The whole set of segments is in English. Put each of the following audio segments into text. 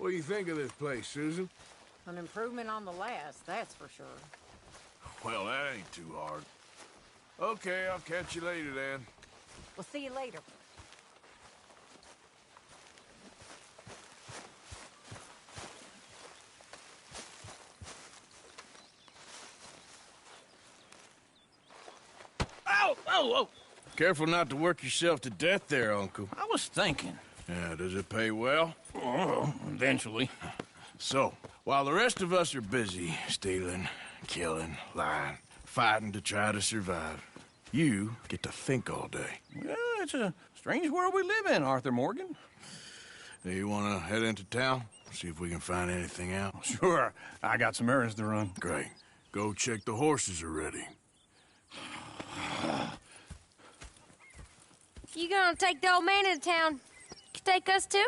What do you think of this place, Susan? An improvement on the last, that's for sure. Well, that ain't too hard. Okay, I'll catch you later then. We'll see you later. Ow! Oh, oh! Careful not to work yourself to death there, Uncle. I was thinking. Yeah, does it pay well? Oh, eventually. So, while the rest of us are busy stealing, killing, lying, fighting to try to survive, you get to think all day. Well, it's a strange world we live in, Arthur Morgan. Hey, you want to head into town? See if we can find anything out? Sure, I got some errands to run. Great. Go check the horses are ready. You gonna take the old man into town? Take us too?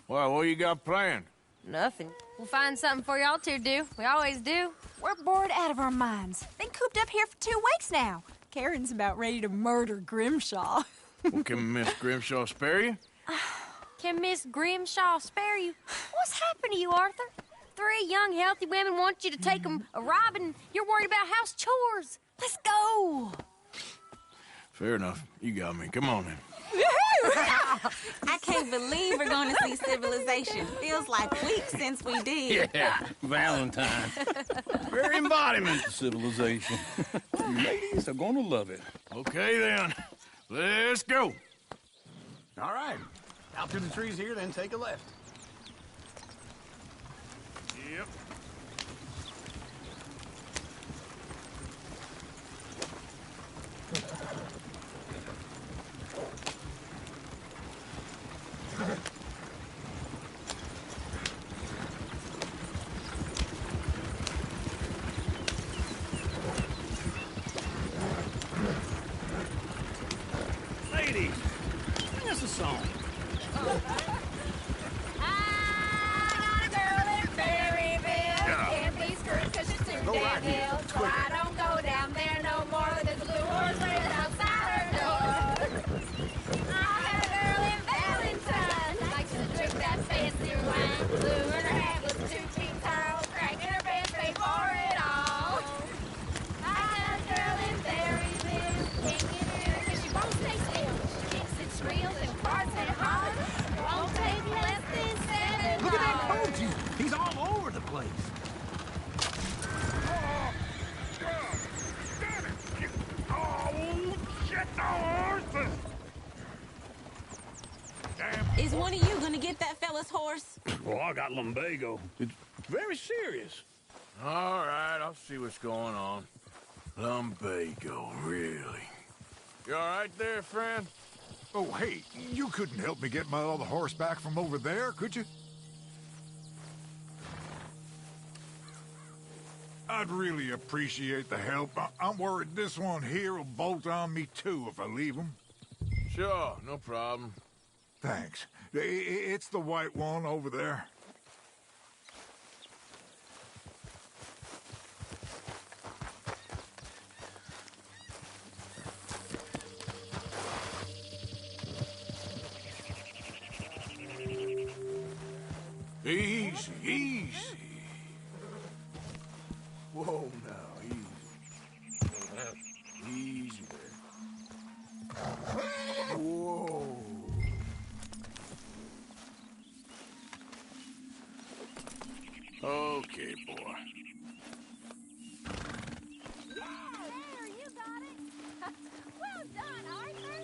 Well, what you got planned? Nothing. We'll find something for y'all to do. We always do. We're bored out of our minds. Been cooped up here for 2 weeks now. Karen's about ready to murder Grimshaw. Well, can Miss Grimshaw spare you? Can Miss Grimshaw spare you? What's happened to you, Arthur? 3 young, healthy women want you to take them a robbing. You're worried about house chores. Let's go. Fair enough. You got me. Come on then. I can't believe we're going to see civilization. Feels like weeks since we did. Yeah, Valentine. Very embodiment of civilization. You ladies are gonna love it. Okay then. Let's go. All right. Out through the trees here, then take a left. Yep. Ladies, sing us a song. I got a girl in Berryville. Can't be screwed 'cause she's too damn ill. So I don't go down there no more. There's a blue horse waiting outside her door. I had a girl in Valentine. Likes to drink that fancy wine. Blue in her hair was 2 teeth tall. Crack in her pants paid for it all. I had a girl in Berryville. Can't get her 'cause she won't stay still. She kicks and squeals and farts and hollers. Won't take less than 7 Look at that hours. coach. He's all over the place. Is one of you going to get that fella's horse? Well, I got lumbago. It's very serious. All right, I'll see what's going on. Lumbago, really? You all right there, friend? Oh, hey, you couldn't help me get my other horse back from over there, could you? I'd really appreciate the help. I'm worried this one here will bolt on me too if I leave him. Sure, no problem. Thanks. It's the white one over there. Easy, easy. Whoa, now, easy. Easy there. Whoa. Okay, boy. There, you got it. Well done, Arthur.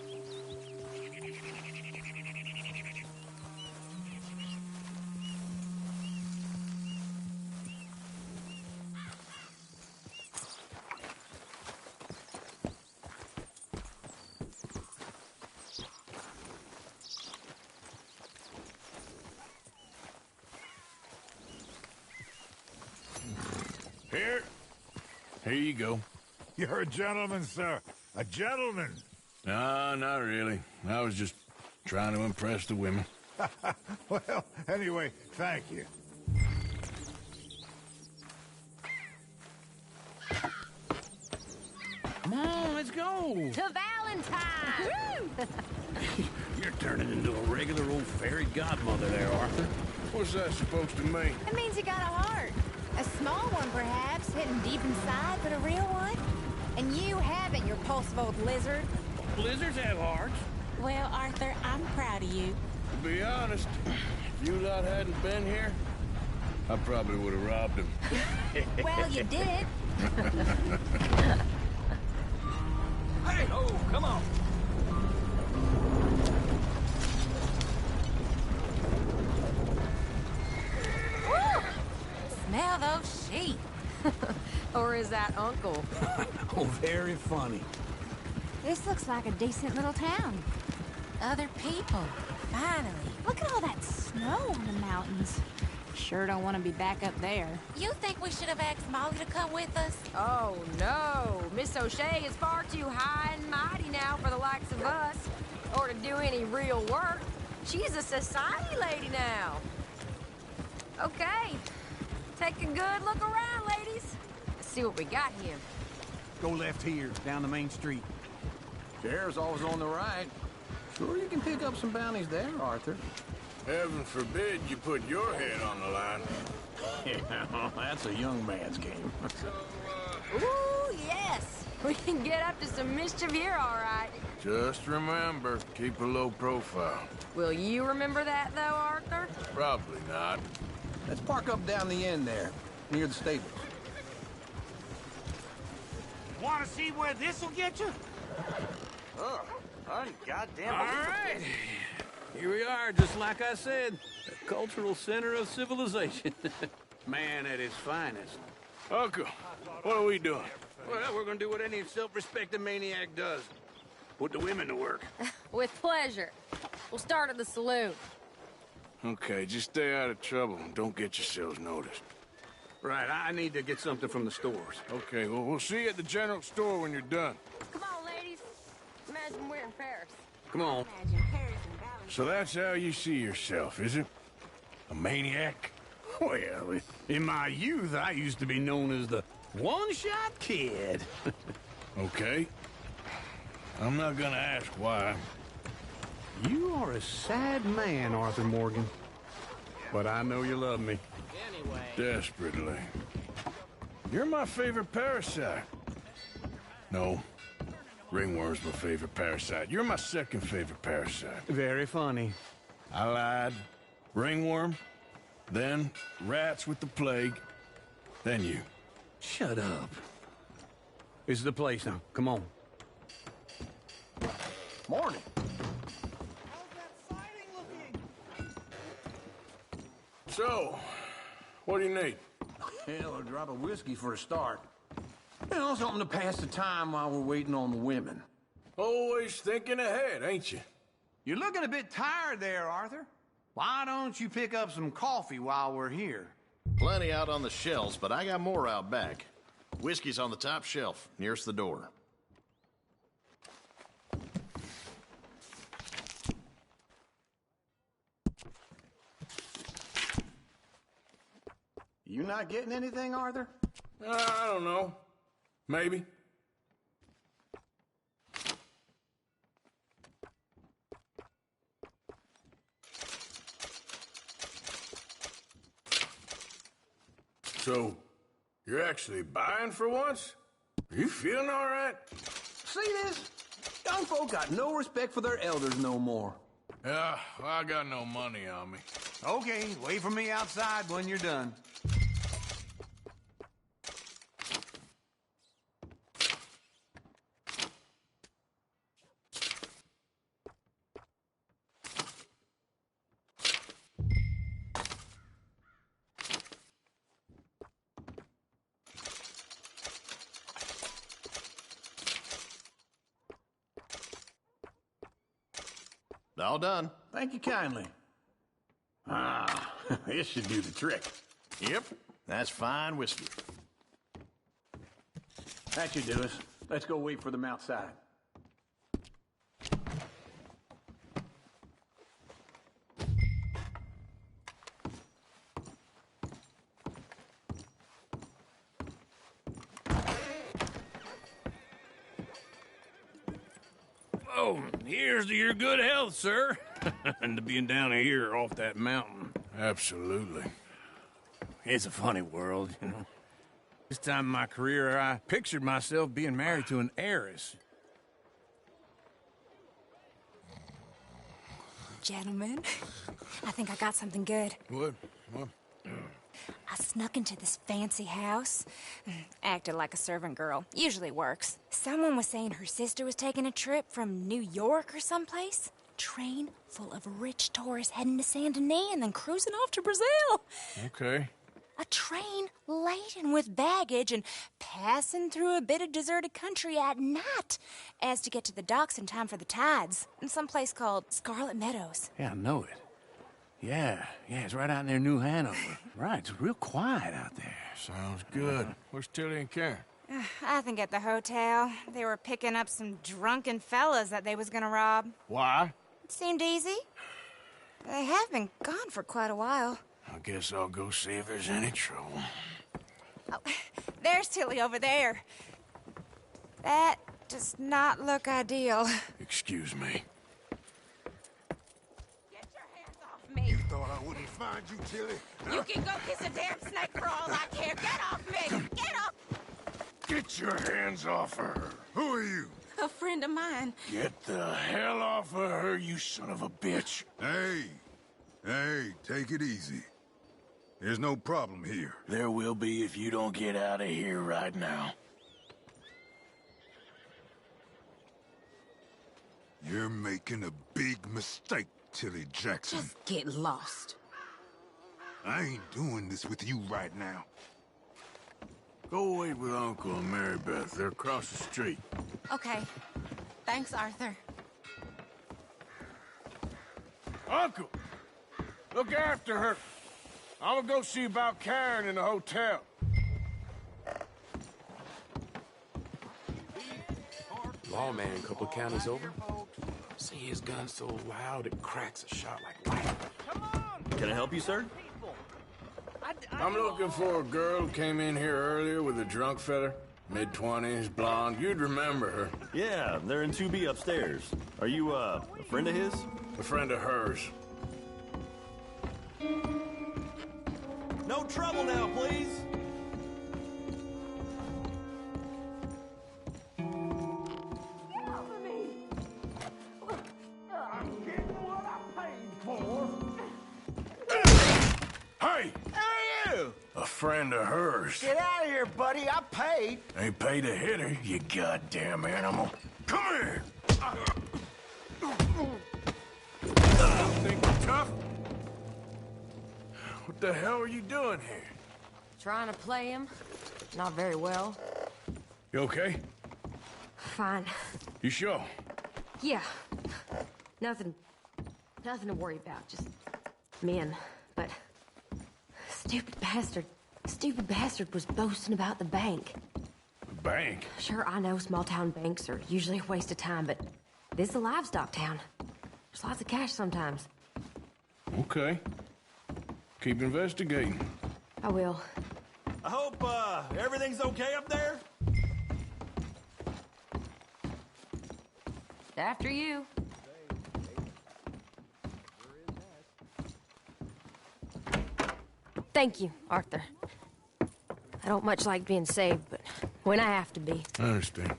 Here you go. You're a gentleman, sir. A gentleman. No, not really. I was just trying to impress the women. Well, anyway, thank you. Come on, let's go. To Valentine! You're turning into a regular old fairy. fairy godmother there, Arthur. What's that supposed to mean? It means you got a heart. A small one, perhaps, hidden deep inside, but a real one. And you haven't, you repulsive old lizard. Blizzards have hearts. Well, Arthur, I'm proud of you. To be honest, if you lot hadn't been here, I probably would have robbed him. Well, you did. Hey, oh, come on. Woo! Smell those sheep. Or is that Uncle? Oh, very funny. This looks like a decent little town. Other people. Finally. Look at all that snow on the mountains. Sure don't want to be back up there. You think we should have asked Molly to come with us? Oh, no. Miss O'Shea is far too high and mighty now for the likes of us. Or to do any real work. She's a society lady now. Okay. Take a good look around, ladies. Let's see what we got here. Go left here, down the main street. Chair's always on the right. Sure you can pick up some bounties there, Arthur. Heaven forbid you put your head on the line. Yeah, that's a young man's game. Ooh, yes. We can get up to some mischief here, all right. Just remember, keep a low profile. Will you remember that, though, Arthur? Probably not. Let's park up down the end there, near the stables. Want to see where this'll get you? Ugh, goddamn. All right. Here we are, just like I said. The cultural center of civilization. Man at his finest. Uncle, what are we doing? Well, we're gonna do what any self-respecting maniac does. Put the women to work. With pleasure. We'll start at the saloon. Okay, just stay out of trouble and don't get yourselves noticed. Right, I need to get something from the stores. Okay, well, we'll see you at the general store when you're done. Come on, ladies. Imagine we're in Paris. Come on. Imagine Paris and Valley. So that's how you see yourself, is it? A maniac? Well, in my youth, I used to be known as the one-shot kid. Okay. I'm not gonna ask why. You are a sad man, Arthur Morgan. But I know you love me. Desperately. You're my favorite parasite. No. Ringworm's my favorite parasite. You're my second favorite parasite. Very funny. I lied. Ringworm. Then rats with the plague. Then you. Shut up. This is the place now. Come on. Morning. So, what do you need? Hell, a drop of whiskey for a start. You know, something to pass the time while we're waiting on the women. Always thinking ahead, ain't you? You're looking a bit tired there, Arthur. Why don't you pick up some coffee while we're here? Plenty out on the shelves, but I got more out back. Whiskey's on the top shelf, nearest the door. You not getting anything, Arthur? I don't know. Maybe. So, you're actually buying for once? Are you feeling all right? See this? Young folk got no respect for their elders no more. Yeah, well, I got no money on me. Okay, wait for me outside when you're done. All done. Thank you kindly. Ah, this should do the trick. Yep, that's fine whiskey. That should do us. Let's go wait for them outside. Oh, here's to your good health, sir. and to being down here off that mountain. Absolutely. It's a funny world, you know. This time in my career, I pictured myself being married to an heiress. Gentlemen, I think I got something good. What? I snuck into this fancy house. Acted like a servant girl. Usually works. Someone was saying her sister was taking a trip from New York or someplace. Train full of rich tourists heading to Saint Denis and then cruising off to Brazil. Okay. A train laden with baggage and passing through a bit of deserted country at night as to get to the docks in time for the tides in some place called Scarlet Meadows. Yeah, I know it. Yeah, it's right out near New Hanover. Right, it's real quiet out there. Sounds good. Where's Tilly and Karen? I think at the hotel. They were picking up some drunken fellas that they was gonna rob. Why? It seemed easy. They have been gone for quite a while. I guess I'll go see if there's any trouble. Oh, there's Tilly over there. That does not look ideal. Excuse me. Get your hands off me. You thought I wouldn't find you, Tilly? You can go kiss a damn snake for all I care. Get off me! Get off! Get your hands off of her. Who are you? A friend of mine. Get the hell off of her, you son of a bitch. Hey, take it easy. There's no problem here. There will be if you don't get out of here right now. You're making a big mistake, Tilly Jackson. Just get lost. I ain't doing this with you right now. Go wait with Uncle and Mary Beth. They're across the street. Okay. Thanks, Arthur. Uncle! Look after her. I'm gonna go see about Karen in the hotel. Lawman a couple of counties over. See his gun so loud it cracks a shot like lightning. Can I help you, sir? I'm looking for a girl who came in here earlier with a drunk fella. Mid-20s, blonde. You'd remember her. Yeah, they're in 2B upstairs. Are you, a friend of his? A friend of hers. No trouble now, please. Hey! Who are you? A friend of hers. Get out of here, buddy. I paid. Ain't paid to hit her, you goddamn animal. Come here! Think you're tough? What the hell are you doing here? Trying to play him. Not very well. You okay? Fine. You sure? Yeah. Nothing to worry about. Just men. But stupid bastard was boasting about the bank. The bank? Sure, I know small town banks are usually a waste of time, but this is a livestock town. There's lots of cash sometimes. Okay. Keep investigating. I will. I hope, everything's okay up there? After you. Thank you, Arthur. I don't much like being saved, but when I have to be. I understand.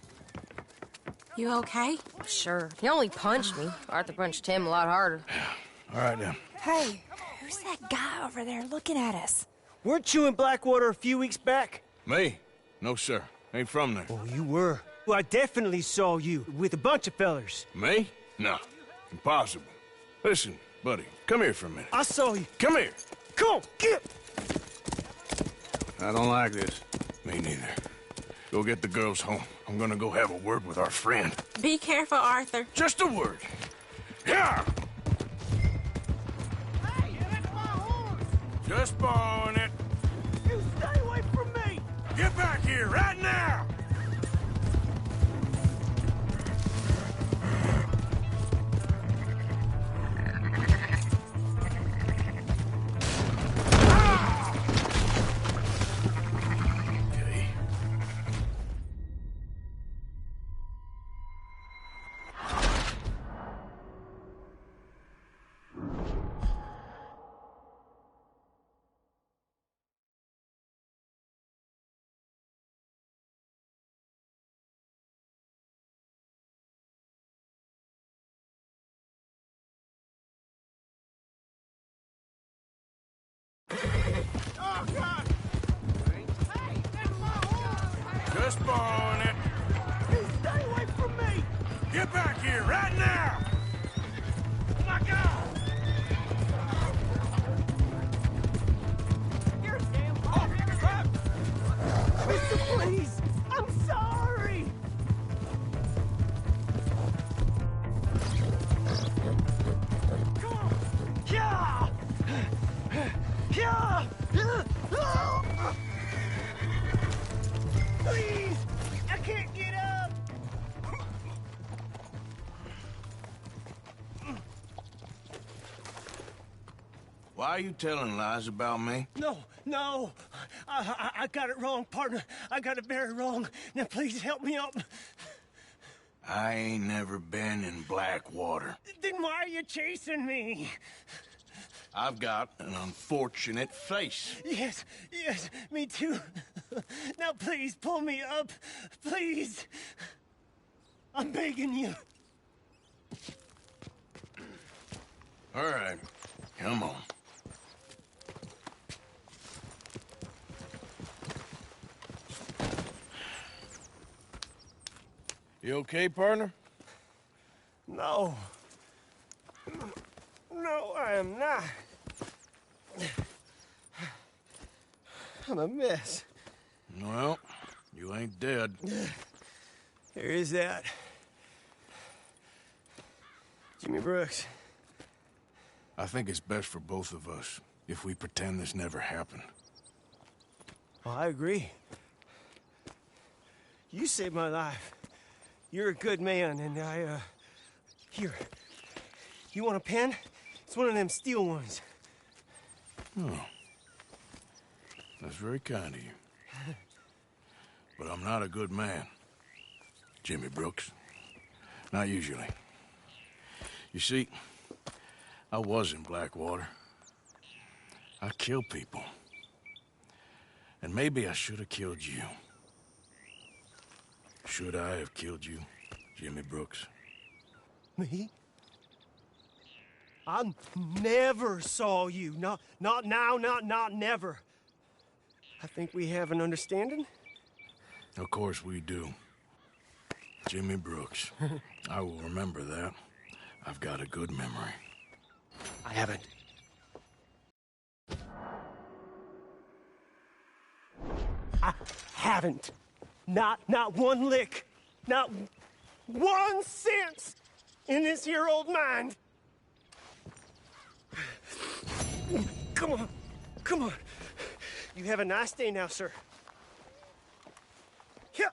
You okay? Sure. He only punched me. Arthur punched him a lot harder. All right, then. Hey, who's that guy over there looking at us? Weren't you in Blackwater a few weeks back? Me? No, sir. Ain't from there. Oh, you were. Well, I definitely saw you with a bunch of fellers. Me? No. Impossible. Listen, buddy, come here for a minute. I saw you. Come here. Come on, get! I don't like this. Me neither. Go get the girls home. I'm gonna go have a word with our friend. Be careful, Arthur. Just a word. Yeah! Hey, that's my horse! Just borrowing it. You stay away from me! Get back here right now! on it. You stay away from me! Get back here, right now! Oh my God! You're a damn crap! Mister, please! I'm sorry! Come on! Yeah! Yeah! Please! I can't get up! Why are you telling lies about me? No. I got it wrong, partner. I got it very wrong. Now, please help me up. I ain't never been in Blackwater. Then why are you chasing me? I've got an unfortunate face. Yes, me too. Now, please, pull me up. Please. I'm begging you. All right, come on. You okay, partner? No. No, I am not. I'm a mess. Well, you ain't dead. There is that. Jimmy Brooks. I think it's best for both of us if we pretend this never happened. Oh, I agree. You saved my life. You're a good man, and Here. You want a pen? It's one of them steel ones. Oh. That's very kind of you. But I'm not a good man, Jimmy Brooks. Not usually. You see, I was in Blackwater. I kill people. And maybe I should have killed you. Should I have killed you, Jimmy Brooks? Me? I never saw you. Not now, not never. I think we have an understanding. Of course we do. Jimmy Brooks. I will remember that. I've got a good memory. I haven't. I haven't. Not one lick. Not 1 cent in this here old mind. Come on. You have a nice day now, sir. Yeah.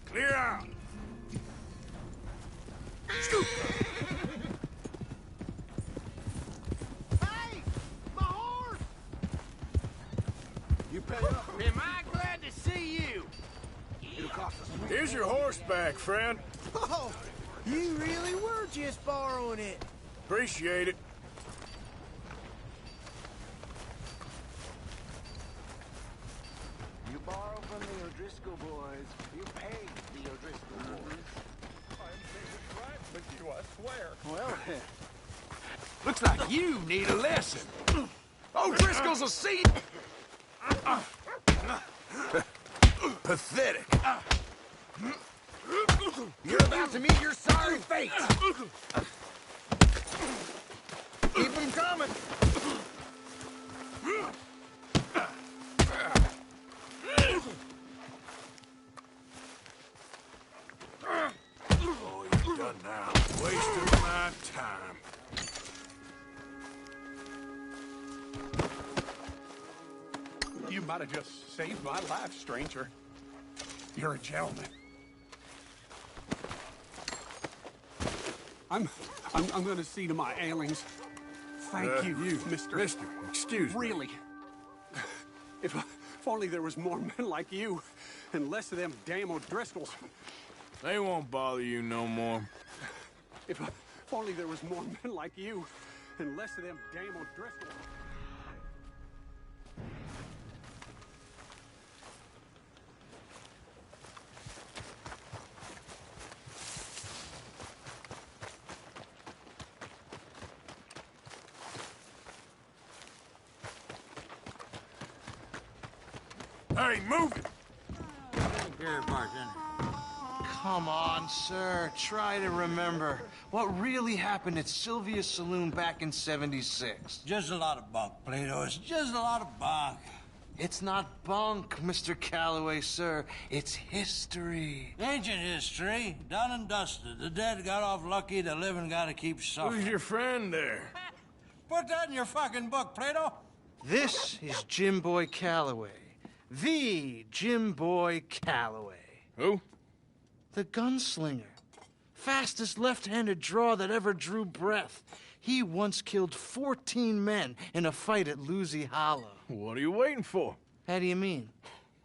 Clear out! Scoop! Hey! My horse! You pay up. Am I glad to see you? It'll cost us. Here's your horse back, friend. Oh, you really were just borrowing it. Appreciate it. You borrow from the O'Driscoll boys. You pay the O'Driscoll boys. I'm thinking right with you, I swear. Well, Looks like you need a lesson. O'Driscoll's a seed. Pathetic. You're about to meet your sorry fate. Keep them coming. Oh, you're done now. Wasting my time. You might have just saved my life, stranger. You're a gentleman. I'm gonna see to my ailings. Thank you, mister. Mister, excuse me. Really. If only there was more men like you, and less of them damn O'Driscolls. They won't bother you no more. If only there was more men like you, and less of them damn O'Driscolls. Hey, move it! Here, bartender. Come on, sir. Try to remember. What really happened at Sylvia's Saloon back in '76? Just a lot of bunk, Plato. It's just a lot of bunk. It's not bunk, Mr. Calloway, sir. It's history. Ancient history. Done and dusted. The dead got off lucky, the living gotta keep suffering. Who's your friend there? Put that in your fucking book, Plato. This is Jim Boy Calloway. The Jim Boy Calloway. Who? The gunslinger. Fastest left-handed draw that ever drew breath. He once killed 14 men in a fight at Lucy Hollow. What are you waiting for? How do you mean?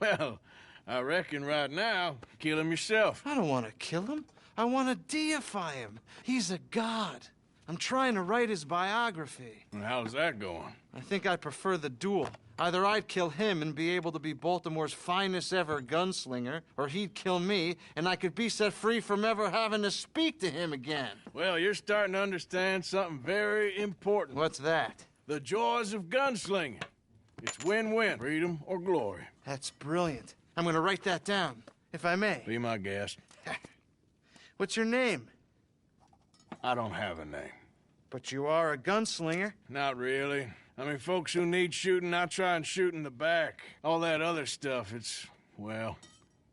Well, I reckon right now, kill him yourself. I don't want to kill him. I want to deify him. He's a god. I'm trying to write his biography. And how's that going? I think I prefer the duel. Either I'd kill him and be able to be Baltimore's finest ever gunslinger, or he'd kill me, and I could be set free from ever having to speak to him again. Well, you're starting to understand something very important. What's that? The joys of gunslinging. It's win-win, freedom or glory. That's brilliant. I'm going to write that down, if I may. Be my guest. What's your name? I don't have a name. But you are a gunslinger. Not really. I mean, folks who need shooting, I try and shoot in the back. All that other stuff, it's, well,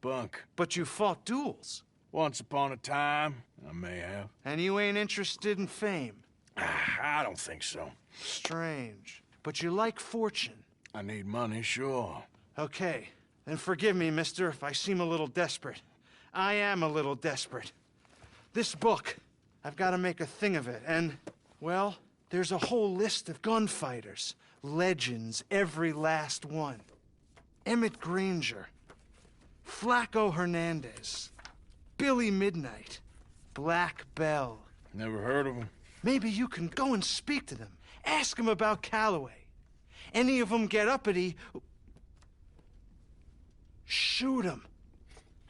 bunk. But you fought duels. Once upon a time, I may have. And you ain't interested in fame. I don't think so. Strange. But you like fortune. I need money, sure. Okay. Then forgive me, mister, if I seem a little desperate. I am a little desperate. This book, I've got to make a thing of it, and, well, there's a whole list of gunfighters. Legends, every last one. Emmett Granger. Flaco Hernandez. Billy Midnight. Black Bell. Never heard of them. Maybe you can go and speak to them. Ask them about Calloway. Any of them get uppity, shoot them.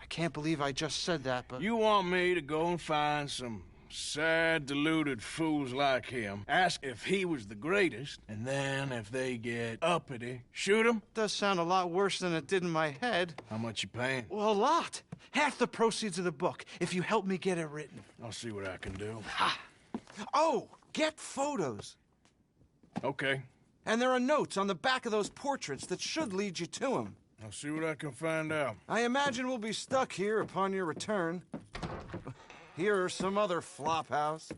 I can't believe I just said that, but... You want me to go and find some sad, deluded fools like him, ask if he was the greatest, and then if they get uppity, shoot him? Does sound a lot worse than it did in my head. How much you paying? Well, a lot. Half the proceeds of the book, if you help me get it written. I'll see what I can do. Ha! Oh, get photos. Okay. And there are notes on the back of those portraits that should lead you to him. I'll see what I can find out. I imagine we'll be stuck here upon your return. Here are some other flophouse.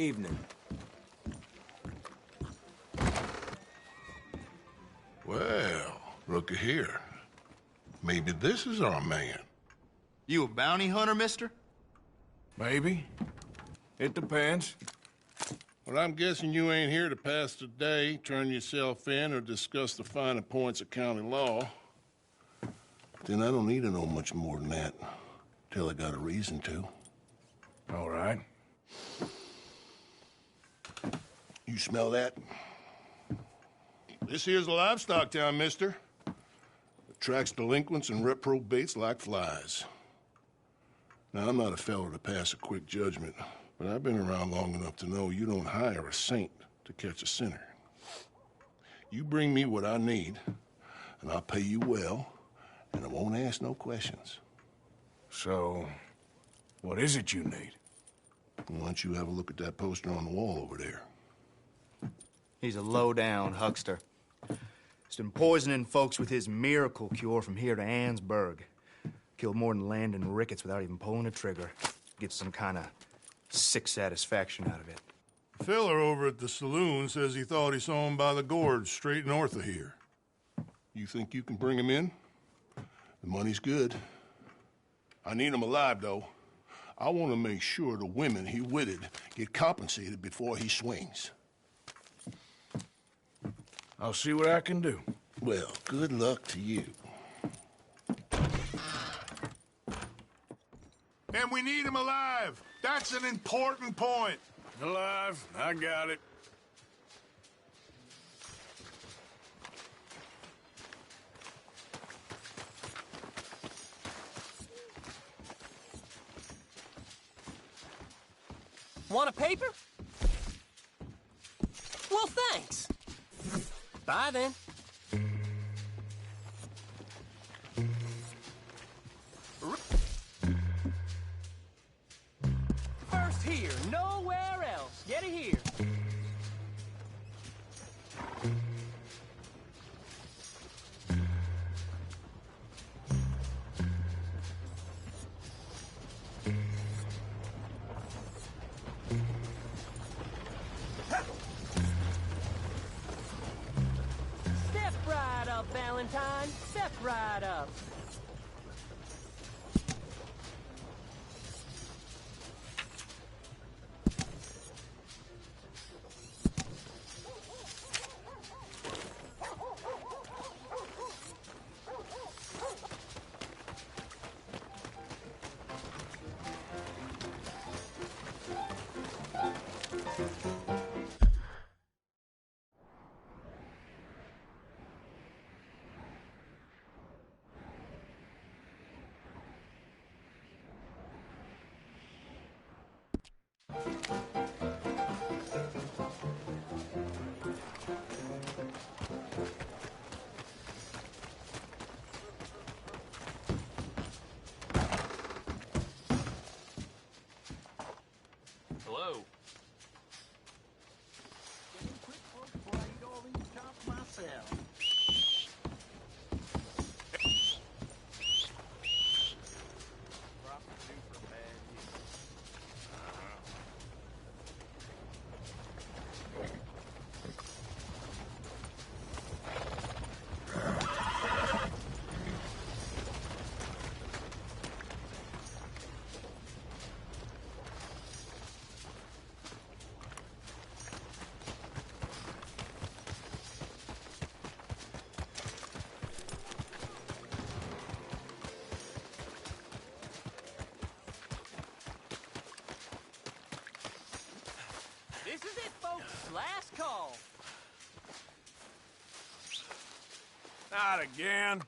Evening. Well, looky here. Maybe this is our man. You a bounty hunter, mister? Maybe. It depends. Well, I'm guessing you ain't here to pass the day, turn yourself in, or discuss the finer points of county law. Then I don't need to know much more than that, till I got a reason to. All right. You smell that? This here's a livestock town, mister. Attracts delinquents and reprobates like flies. Now, I'm not a fellow to pass a quick judgment, but I've been around long enough to know you don't hire a saint to catch a sinner. You bring me what I need, and I'll pay you well, and I won't ask no questions. So, what is it you need? Why don't you have a look at that poster on the wall over there? He's a low-down huckster. He's been poisoning folks with his miracle cure from here to Annesburg. Killed more than Landon Ricketts without even pulling a trigger. Gets some kind of sick satisfaction out of it. The fella over at the saloon says he thought he saw him by the gorge straight north of here. You think you can bring him in? The money's good. I need him alive, though. I want to make sure the women he witted get compensated before he swings. I'll see what I can do. Well, good luck to you. And we need him alive. That's an important point. Alive, I got it. Want a paper? Well, thanks. Bye, then. First here, nowhere else. Get it here. Step right up, Valentine. Step right up. Hello. This is it, folks. Last call. Not again.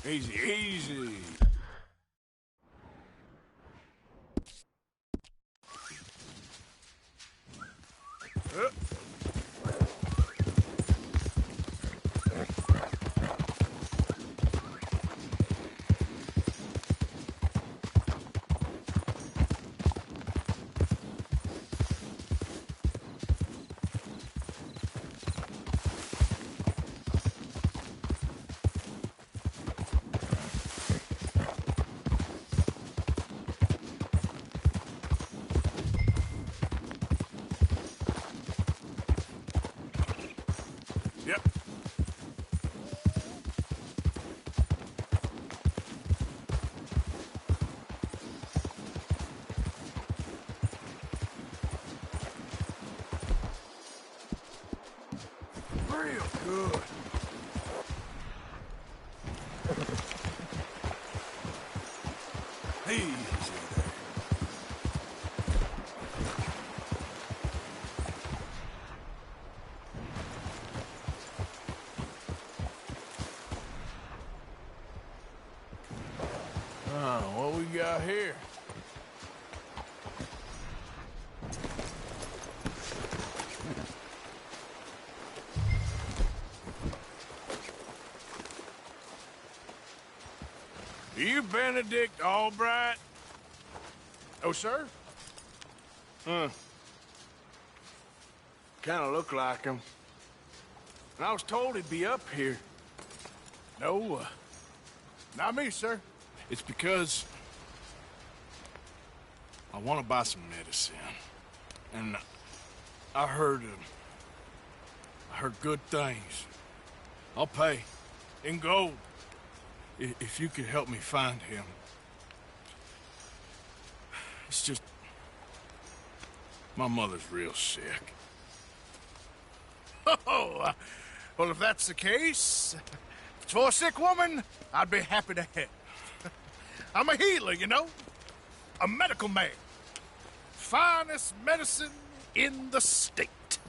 Easy, easy. Yep. Real good. Easy there. What we got here? Are you Benedict Albright? Oh, sir? Kind of look like him. And I was told he'd be up here. No, not me, sir. It's because I want to buy some medicine. And I heard good things. I'll pay in gold if you could help me find him. It's just my mother's real sick. Oh, well, if that's the case, if it's for a sick woman, I'd be happy to help. I'm a healer, you know? A medical man. Finest medicine in the state.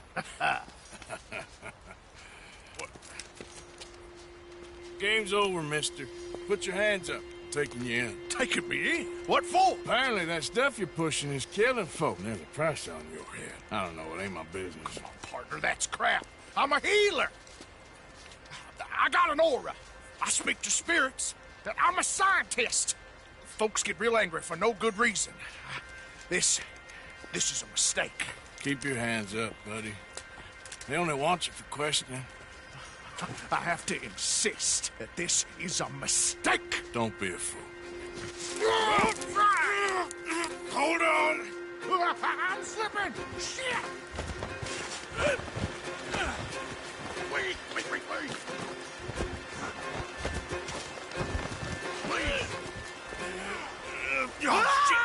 Game's over, mister. Put your hands up. Taking you in. Taking me in? What for? Apparently that stuff you're pushing is killing folk. There's a price on your head. I don't know. It ain't my business. Come on, partner. That's crap. I'm a healer. I got an aura. I speak to spirits. I'm a scientist. Folks get real angry for no good reason. This is a mistake. Keep your hands up, buddy. They only want you for questioning. I have to insist that this is a mistake. Don't be a fool. Hold on. I'm slipping. Shit. Wait. Oh, shit.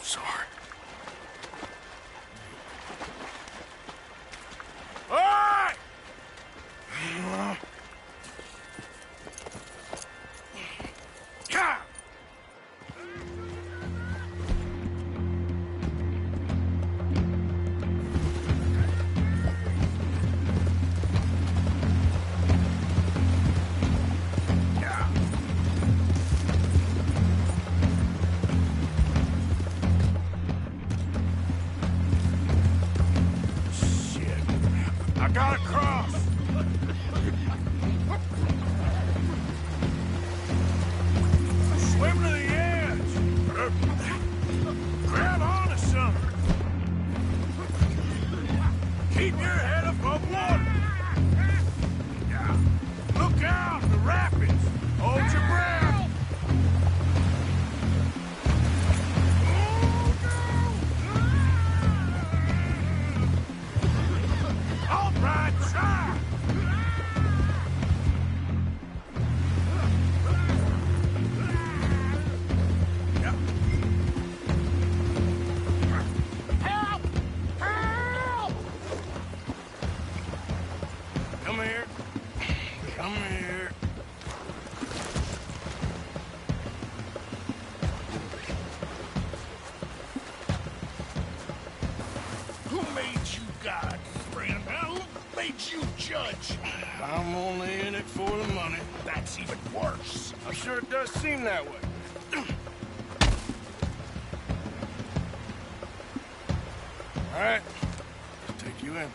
Sorry. All right. I gotta cross. Swim to the edge. Grab onto something. Keep your head above water. Look out, the rapids. Hold your breath. All right, try. Help! Help! Come here. Come here. judge. I'm only in it for the money. That's even worse. I'm sure it does seem that way. All right, let's take you in.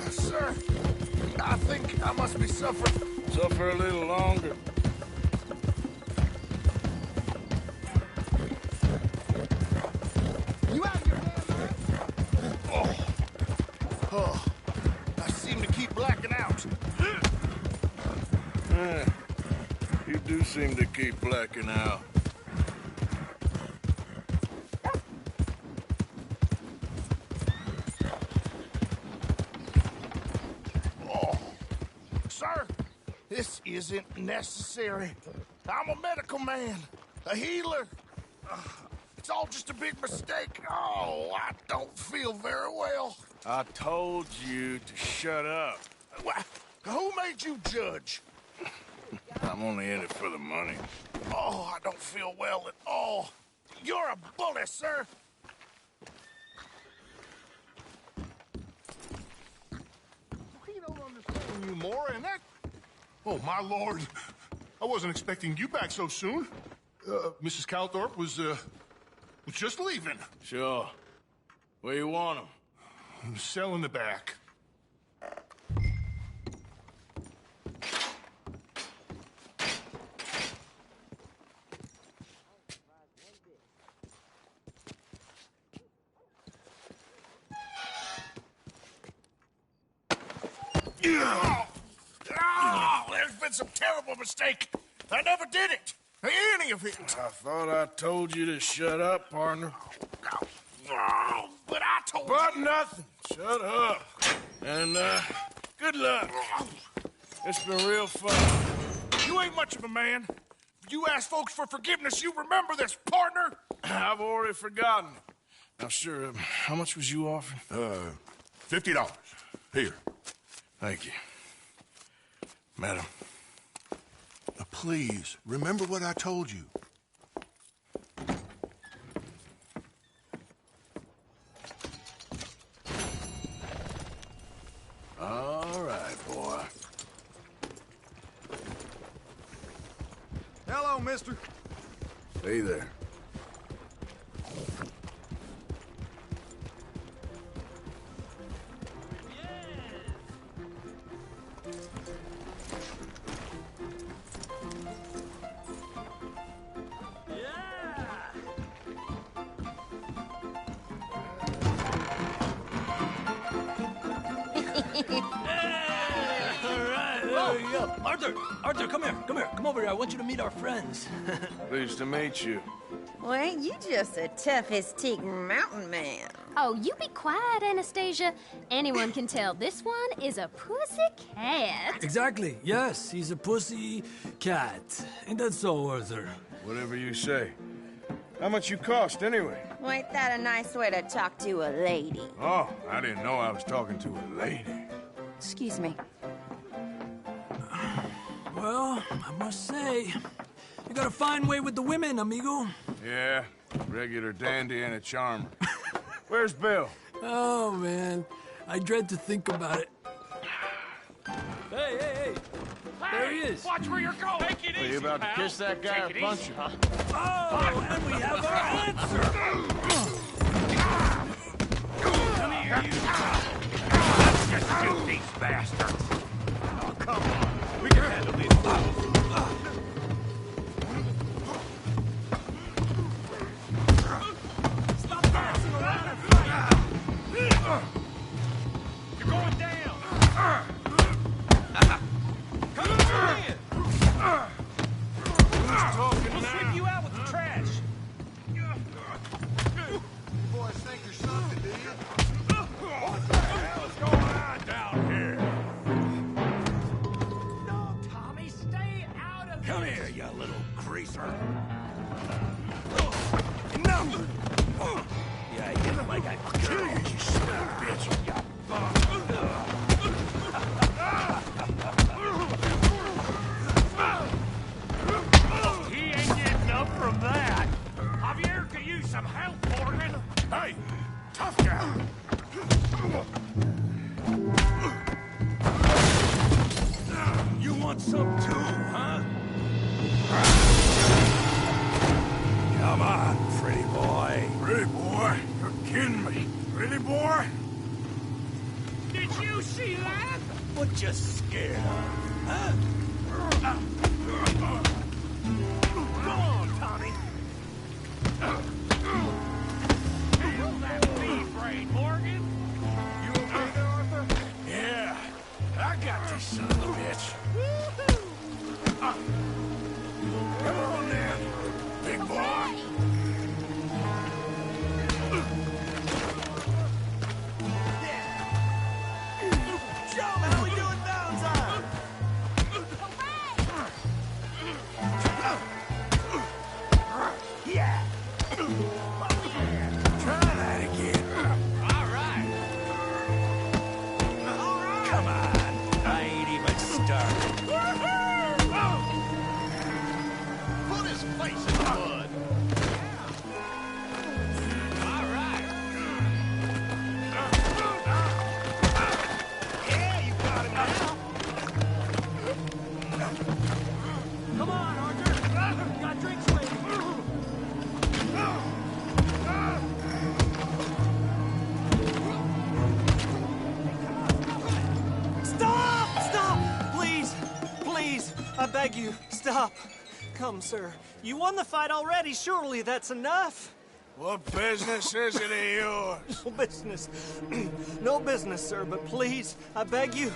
Sir, I think I must be suffering. Suffer a little longer. You out of your damn mind? Oh, I seem to keep blacking out. You do seem to keep blacking out. Sir, this isn't necessary. I'm a medical man, a healer. It's all just a big mistake. Oh, I don't feel very well. I told you to shut up. Who made you judge? I'm only in it for the money. Oh, I don't feel well at all. You're a bully, sir. I don't understand you more, and that... Oh, my lord. I wasn't expecting you back so soon. Mrs. Calthorpe was just leaving. Sure. Where you want him? Cell in the back. There's been some terrible mistake. I never did it. Any of it. I thought I told you to shut up, partner. But I told you. But nothing. Shut up. And, good luck. It's been real fun. You ain't much of a man. You ask folks for forgiveness, you remember this, partner? I've already forgotten. Now, sure, how much was you offering? $50. Here. Thank you. Madam. Please, remember what I told you. All right, boy. Hello, mister. Hey there. Arthur, come here. Come over here. I want you to meet our friends. Pleased to meet you. Well, ain't you just the toughest teak mountain man? Oh, you be quiet, Anastasia. Anyone can tell this one is a pussy cat. Exactly. Yes, he's a pussy cat. Ain't that so, Arthur? Whatever you say. How much you cost, anyway? Well, ain't that a nice way to talk to a lady? Oh, I didn't know I was talking to a lady. Excuse me. Well, I must say, you got a fine way with the women, amigo. Yeah, regular dandy and a charmer. Where's Bill? Oh, man. I dread to think about it. Hey! There he is. Watch where you're going. Take it easy, Are you about to kiss that guy or punch him? Oh, and we have our answer. Come here, you. Let's just shoot these bastards. Oh, come on. We can handle these. boys think you're something, do you? What the hell's going on down here? No, Tommy, stay out of Come this. here, you little greaser. No! Yeah, you look like I'd kill you, you son of a bitch. He ain't getting up from that. Javier could use some help, Morgan. Hey, tough guy. You want some too, huh? Come on, pretty boy. Pretty boy? You're kidding me. Pretty boy? Did you see that? What you scared of? Huh? Come on, Tommy. Handle that bee brain, Morgan. You okay there, Arthur? Yeah. I got this son of a bitch. Come on then, big boy. Joe, how we doing downside? Yeah. Try that again. All right. Come on. I ain't even started. Put his face in the mud. All right. Yeah, you got him now. Come on, Arthur. Got drinks waiting. Stop! Stop! Please! Please! I beg you, stop. Come, sir. You won the fight already. Surely that's enough. What business is it of yours? No business. No business, sir, but please, I beg you.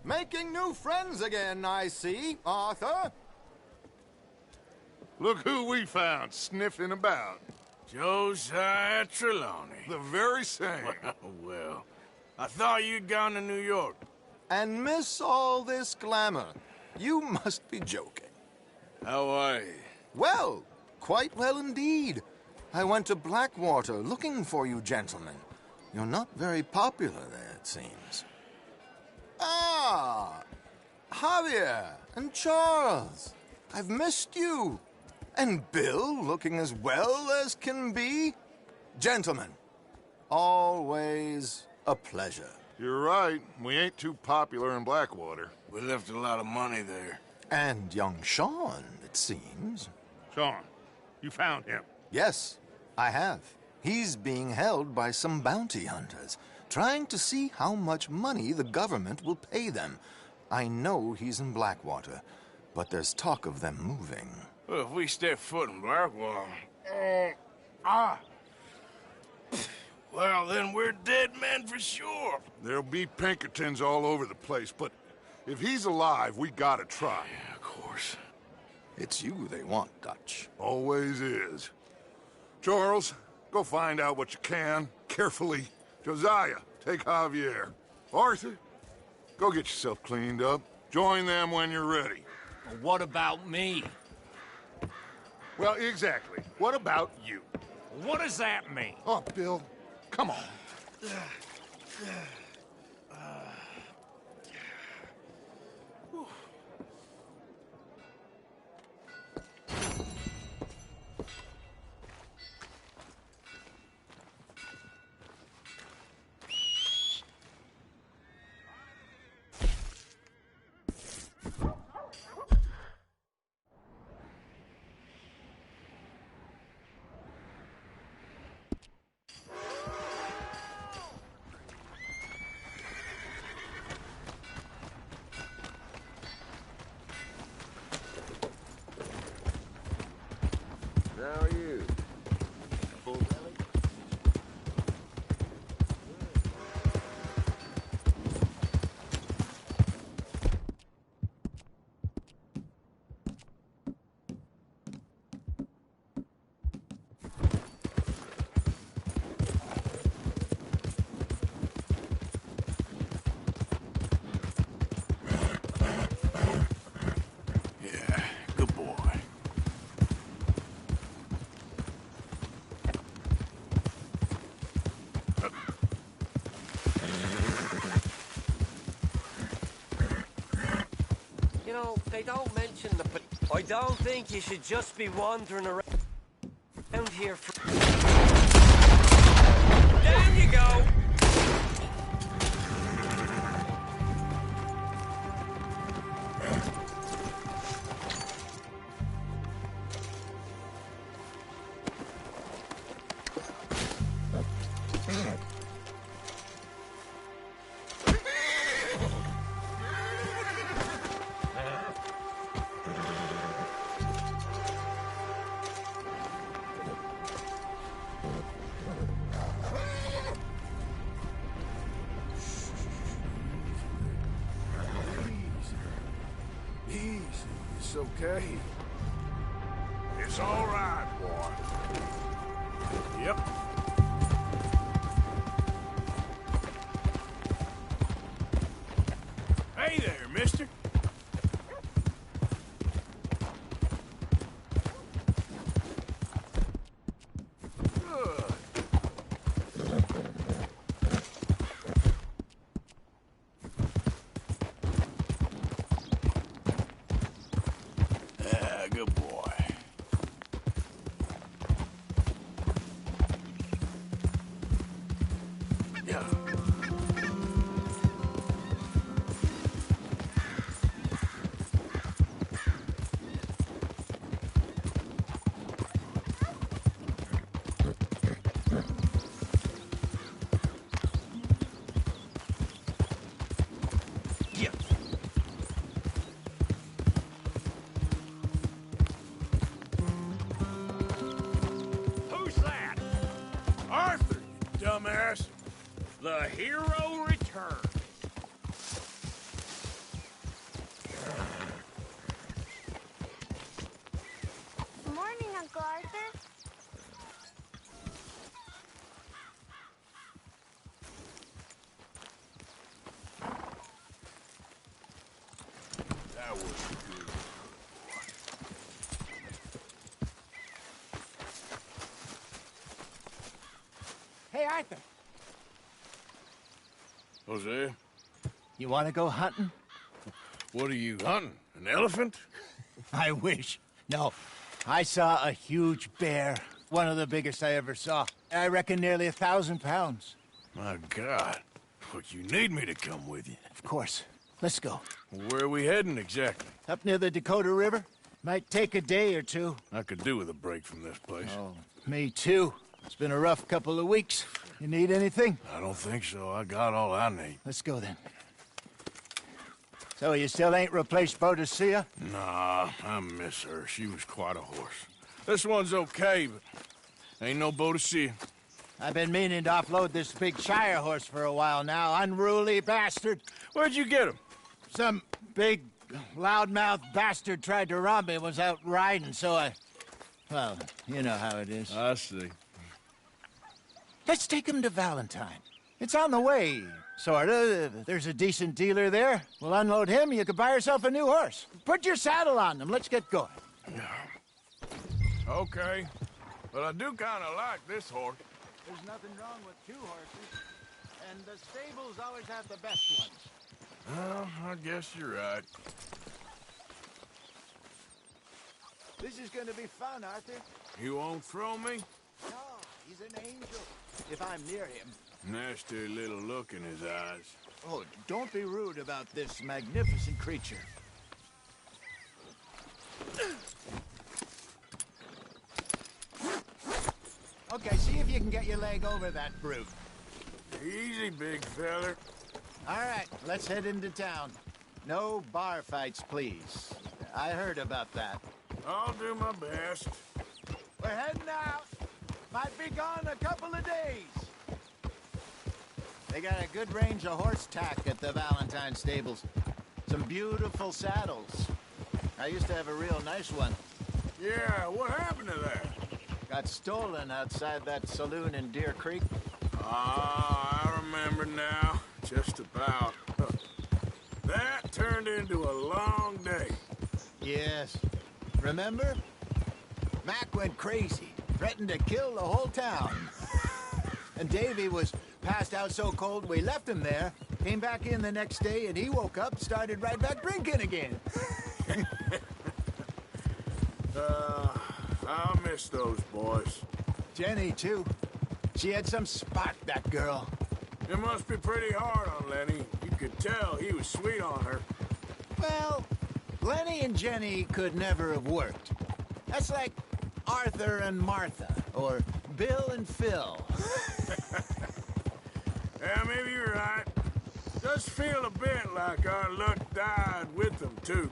Making new friends again, I see, Arthur. Look who we found sniffing about. Josiah Trelawney. The very same. Well, I thought you'd gone to New York. And miss all this glamour. You must be joking. How are you? Well, quite well indeed. I went to Blackwater looking for you gentlemen. You're not very popular there, it seems. Ah! Javier and Charles. I've missed you. And Bill looking as well as can be. Gentlemen, always a pleasure. You're right. We ain't too popular in Blackwater. We left a lot of money there. And young Sean, it seems. Sean, you found him. Yes, I have. He's being held by some bounty hunters, trying to see how much money the government will pay them. I know he's in Blackwater, but there's talk of them moving. Well, if we step foot in Blackwater... Well, then we're dead men for sure. There'll be Pinkertons all over the place, but if he's alive, we gotta try. Yeah, of course. It's you they want, Dutch. Always is. Charles, go find out what you can, carefully. Josiah, take Javier. Arthur, go get yourself cleaned up. Join them when you're ready. Well, what about me? Well, exactly. What about you? What does that mean? Oh, Bill, come on. know, they don't mention the... I don't think you should just be wandering around here for... Down you go! It's okay. It's all right, boy. Yep. Hey there, mister. Good boy. Yeah. Yeah. Arthur, you dumbass. The hero returns. Good morning, Uncle Arthur. That was good. Hey, Arthur. Jose, You want to go hunting? what are you hunting? An elephant? I wish. No. I saw a huge bear. One of the biggest I ever saw. I reckon nearly 1,000 pounds. My God. But you need me to come with you. Of course. Let's go. Where are we heading exactly? Up near the Dakota River. Might take a day or two. I could do with a break from this place. Oh, me too. It's been a rough couple of weeks. You need anything? I don't think so. I got all I need. Let's go then. So you still ain't replaced Boadicea? Nah, I miss her. She was quite a horse. This one's okay, but ain't no Boadicea. I've been meaning to offload this big Shire horse for a while now. Unruly bastard. Where'd you get him? Some big, loudmouth bastard tried to rob me and was out riding, so I... Well, you know how it is. I see. Let's take him to Valentine. It's on the way, sorta. There's a decent dealer there. We'll unload him, you could buy yourself a new horse. Put your saddle on them, let's get going. Okay, but I do kind of like this horse. There's nothing wrong with two horses, and the stables always have the best ones. Well, I guess you're right. This is gonna be fun, Arthur. You won't throw me? No, he's an angel. If I'm near him. Nasty little look in his eyes. Oh, don't be rude about this magnificent creature. Okay, see if you can get your leg over that brute. Easy, big feller. All right, let's head into town. No bar fights, please. I heard about that. I'll do my best. We're heading out. Might be gone a couple of days. They got a good range of horse tack at the Valentine stables. Some beautiful saddles. I used to have a real nice one. Yeah, what happened to that? Got stolen outside that saloon in Deer Creek. Ah, I remember now. Just about. That turned into a long day. Yes. Remember? Mac went crazy. Threatened to kill the whole town. And Davy was passed out so cold we left him there. Came back in the next day and he woke up, started right back drinking again. I'll miss those boys. Jenny, too. She had some spot, that girl. It must be pretty hard on Lenny. You could tell he was sweet on her. Well, Lenny and Jenny could never have worked. That's like Arthur and Martha, or Bill and Phil. Yeah, maybe you're right. Does feel a bit like our luck died with them, too.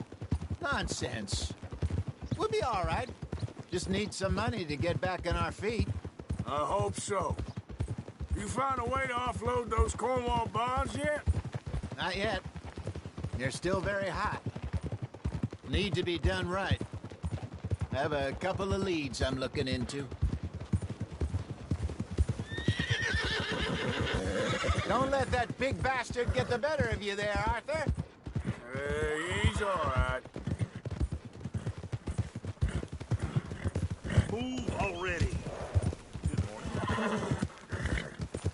Nonsense. We'll be all right. Just need some money to get back on our feet. I hope so. You find a way to offload those Cornwall bonds yet? Not yet. They're still very hot. Need to be done right. I have a couple of leads I'm looking into. Don't let that big bastard get the better of you there, Arthur. He's all right. Move already.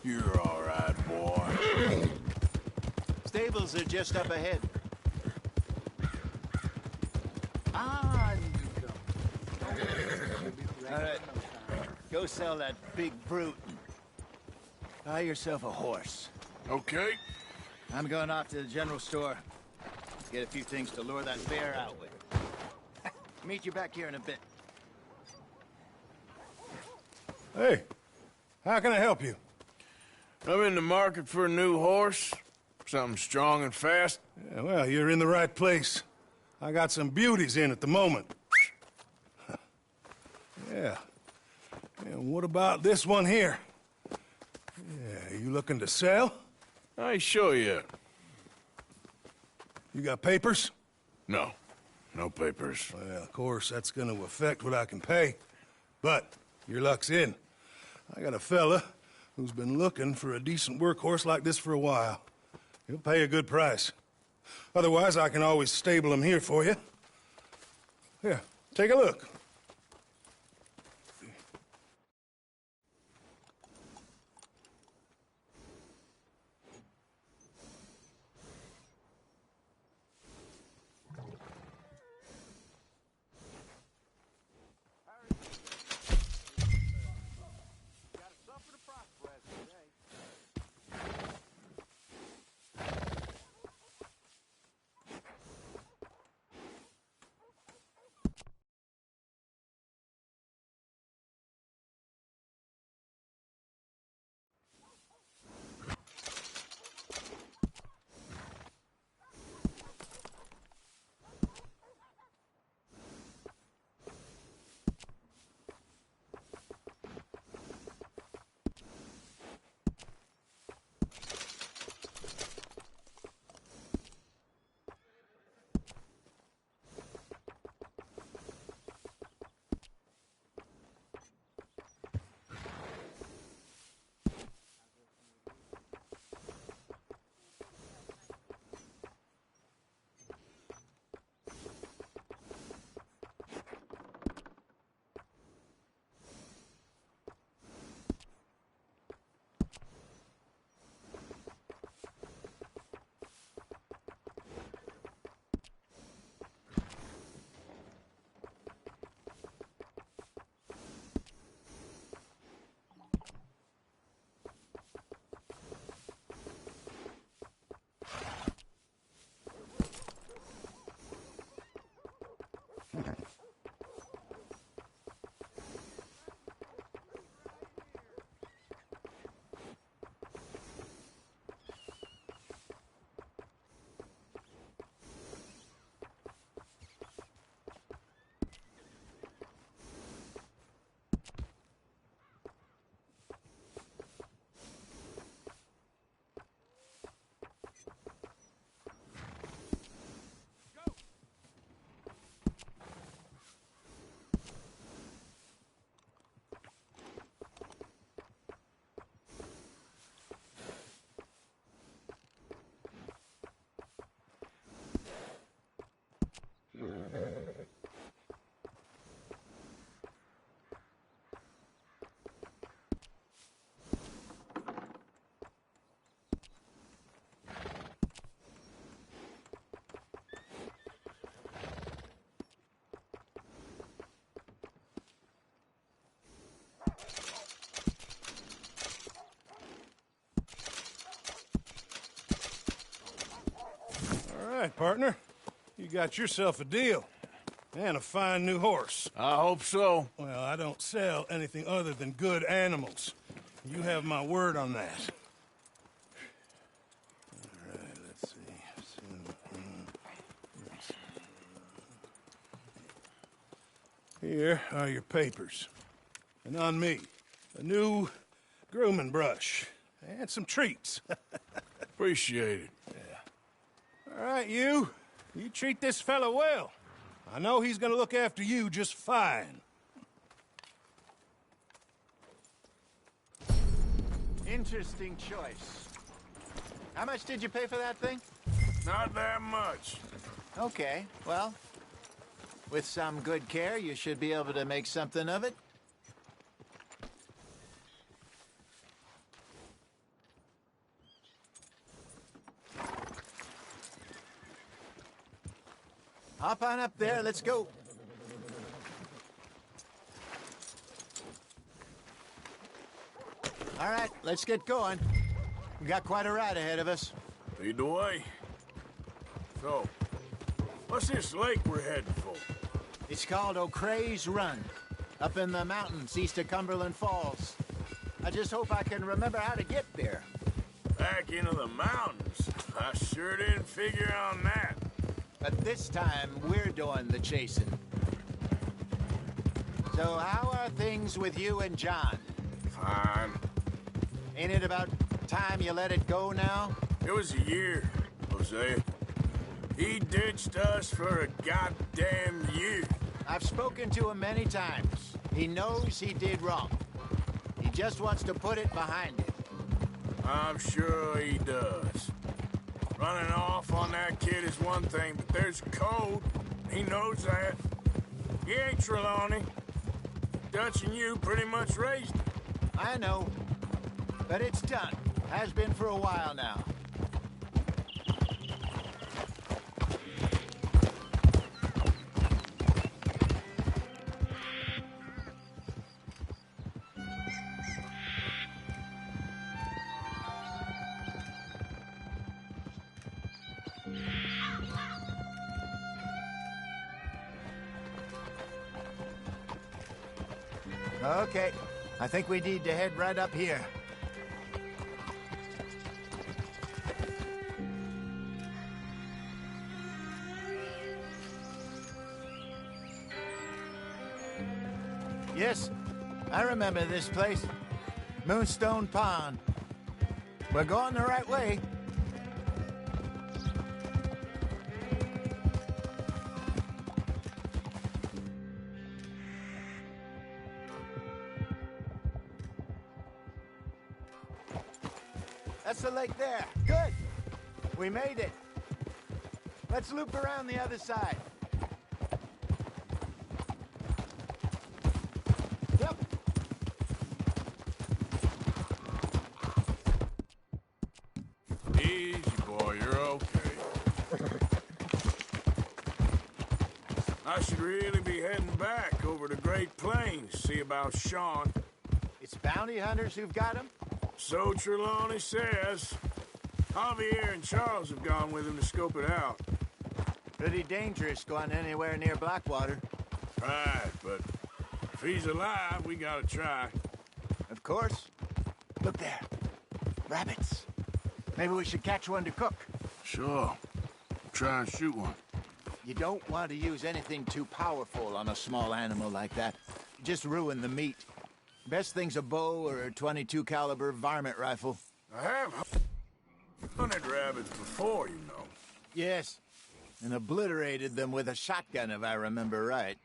You're all right, boy. Stables are just up ahead. On you go. All right. Go sell that big brute. Buy yourself a horse. Okay. I'm going off to the general store. Get a few things to lure that bear out with. Meet you back here in a bit. Hey, how can I help you? I'm in the market for a new horse. Something strong and fast. Yeah, well, you're in the right place. I got some beauties in at the moment. Yeah. And what about this one here? Yeah, you looking to sell? I ain't sure yet. You got papers? No. No papers. Well, of course, that's gonna affect what I can pay. But your luck's in. I got a fella who's been looking for a decent workhorse like this for a while. He'll pay a good price. Otherwise, I can always stable him here for you. Here, take a look. right, partner. You got yourself a deal. And a fine new horse. I hope so. Well, I don't sell anything other than good animals. You have my word on that. All right, let's see. Here are your papers. And on me, a new grooming brush. And some treats. Appreciate it. Yeah. All right, you. You treat this fella well. I know he's gonna look after you just fine. Interesting choice. How much did you pay for that thing? Not that much. Okay, well, with some good care, you should be able to make something of it. Hop on up there, let's go. All right, let's get going. We got quite a ride ahead of us. Lead the way. So, what's this lake we're heading for? It's called O'Creagh's Run, up in the mountains east of Cumberland Falls. I just hope I can remember how to get there. Back into the mountains? I sure didn't figure on that. But this time, we're doing the chasing. So how are things with you and John? Fine. Ain't it about time you let it go now? It was a year, Jose. He ditched us for a goddamn year. I've spoken to him many times. He knows he did wrong. He just wants to put it behind him. I'm sure he does. Running off on that kid is one thing, but there's a code. He knows that. He ain't Trelawney. Dutch and you pretty much raised him. I know. But it's done. Has been for a while now. Okay, I think we need to head right up here. Yes, I remember this place. Moonstone Pond. We're going the right way. That's the lake there. Good. We made it. Let's loop around the other side. Yep. Easy, boy. You're okay. I should really be heading back over to Great Plains, see about Sean. It's bounty hunters who've got him? So Trelawney says. Javier and Charles have gone with him to scope it out. Pretty dangerous going anywhere near Blackwater. Right, but if he's alive, we gotta try. Of course. Look there. Rabbits. Maybe we should catch one to cook. Sure. Try and shoot one. You don't want to use anything too powerful on a small animal like that. Just ruin the meat. Best thing's a bow or a .22 caliber varmint rifle. I have hunted rabbits before, you know. Yes, and obliterated them with a shotgun, if I remember right.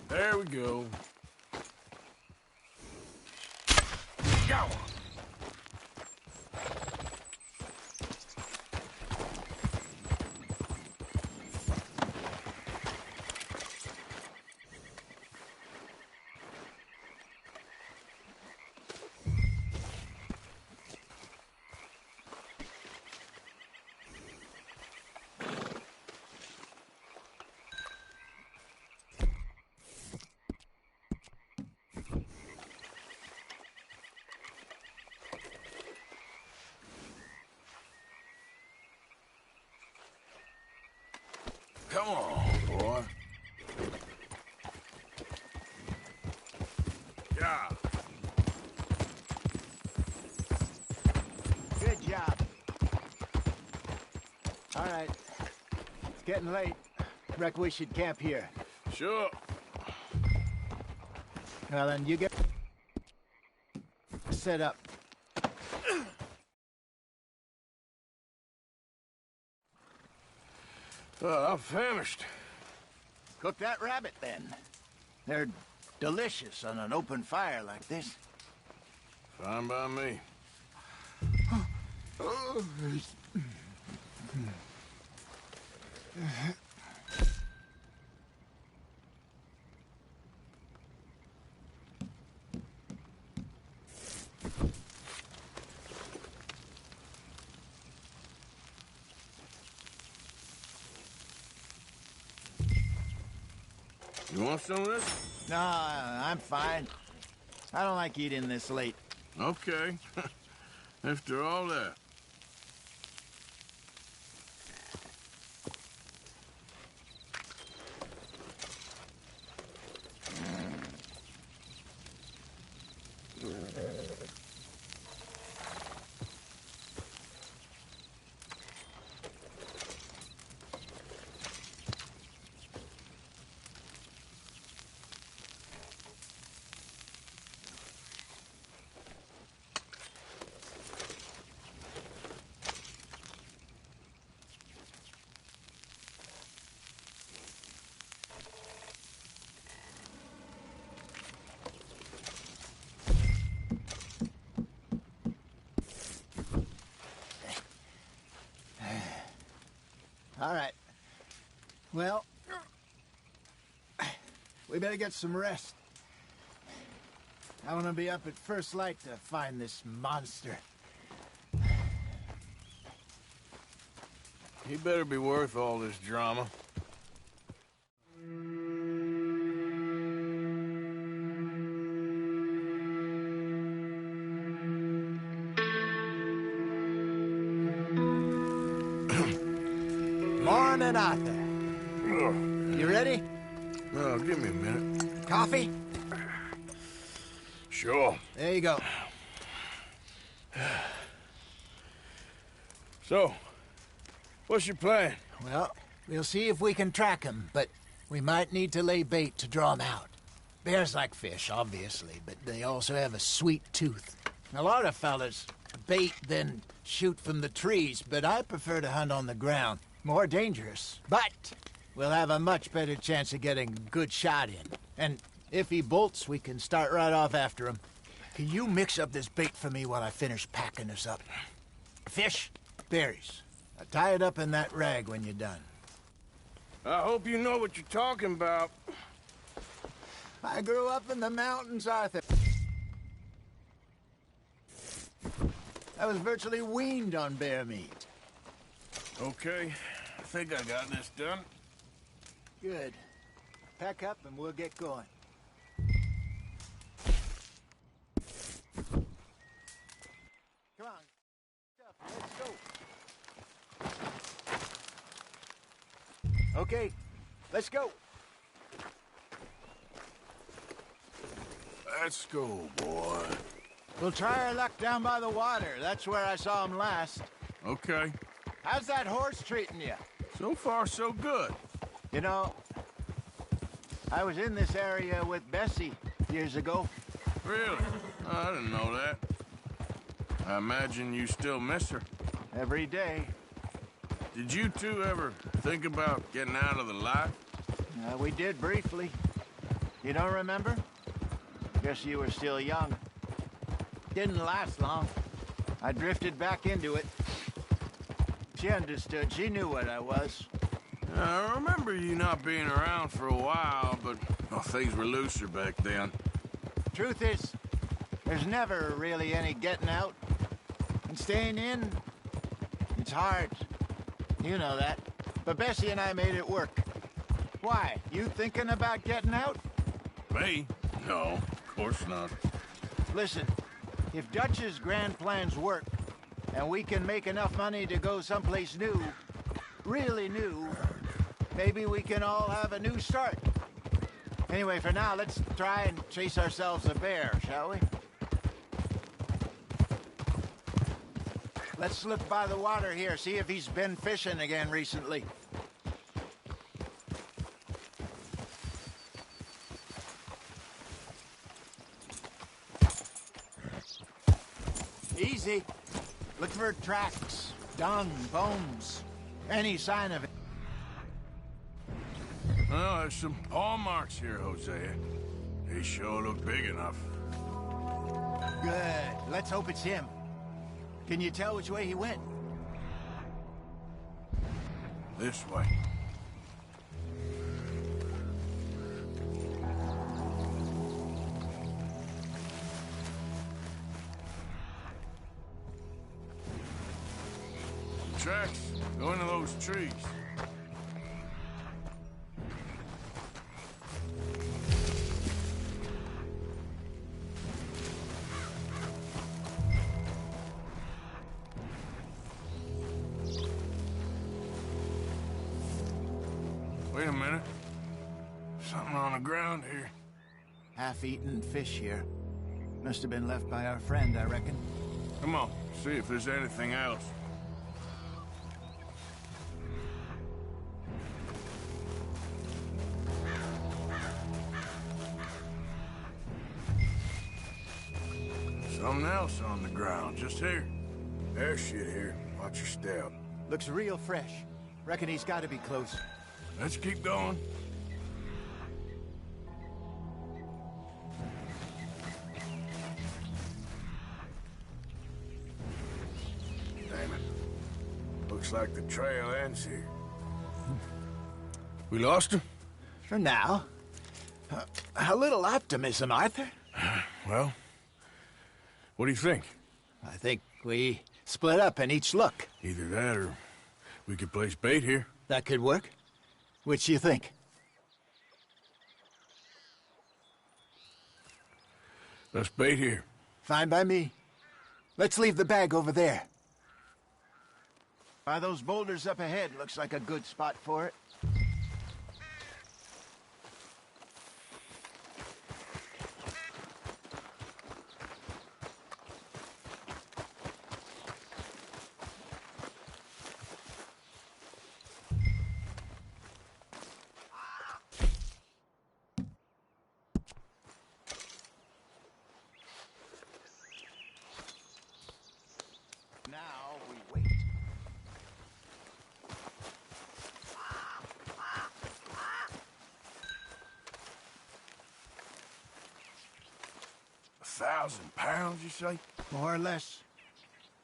There we go. Go! Come on, boy. Yeah. Good job. All right. It's getting late. Reckon we should camp here. Sure. Well, then you get set up. I'm famished. Cook that rabbit, then. They're delicious on an open fire like this. Fine by me. You want some of this? No, I'm fine. I don't like eating this late. Okay. After all that. All right. Well, we better get some rest. I want to be up at first light to find this monster. He better be worth all this drama. Morning, Arthur. You ready? No, give me a minute. Coffee? Sure. There you go. So, what's your plan? Well, we'll see if we can track him, but we might need to lay bait to draw him out. Bears like fish, obviously, but they also have a sweet tooth. A lot of fellas bait, then shoot from the trees, but I prefer to hunt on the ground. More dangerous, but we'll have a much better chance of getting a good shot in. And if he bolts, we can start right off after him. Can you mix up this bait for me while I finish packing this up? Fish, berries. Tie it up in that rag when you're done. I hope you know what you're talking about. I grew up in the mountains, Arthur. I was virtually weaned on bear meat. Okay, I think I got this done. Good. Pack up and we'll get going. Come on. Let's go. Okay, let's go. Let's go, boy. We'll try our luck down by the water. That's where I saw him last. Okay. How's that horse treating you? So far, so good. You know, I was in this area with Bessie years ago. Really? Oh, I didn't know that. I imagine you still miss her. Every day. Did you two ever think about getting out of the life? We did briefly. You don't remember? Guess you were still young. Didn't last long. I drifted back into it. She understood. She knew what I was. I remember you not being around for a while, but things were looser back then. Truth is, there's never really any getting out. And staying in, it's hard. You know that. But Bessie and I made it work. Why? You thinking about getting out? Me? No, of course not. Listen, if Dutch's grand plans work, and we can make enough money to go someplace new, really new, maybe we can all have a new start. Anyway, for now, let's try and chase ourselves a bear, shall we? Let's look by the water here, see if he's been fishing again recently. Easy. Look for tracks, dung, bones, any sign of it. Well, there's some paw marks here, Hosea. They sure look big enough. Good. Let's hope it's him. Can you tell which way he went? This way. Tracks. Go into those trees. Wait a minute. Something on the ground here. Half-eaten fish here. Must have been left by our friend, I reckon. Come on, see if there's anything else. Something else on the ground, just here. There's shit here. Watch your step. Looks real fresh. Reckon he's got to be close. Let's keep going. Damn it. Looks like the trail ends here. We lost him? For now. A little optimism, Arthur. Well, what do you think? I think we split up and each look. Either that or we could place bait here. That could work. Which do you think? Let's bait here. Fine by me. Let's leave the bag over there. By those boulders up ahead, looks like a good spot for it. Now we wait. £1,000, you say? More or less.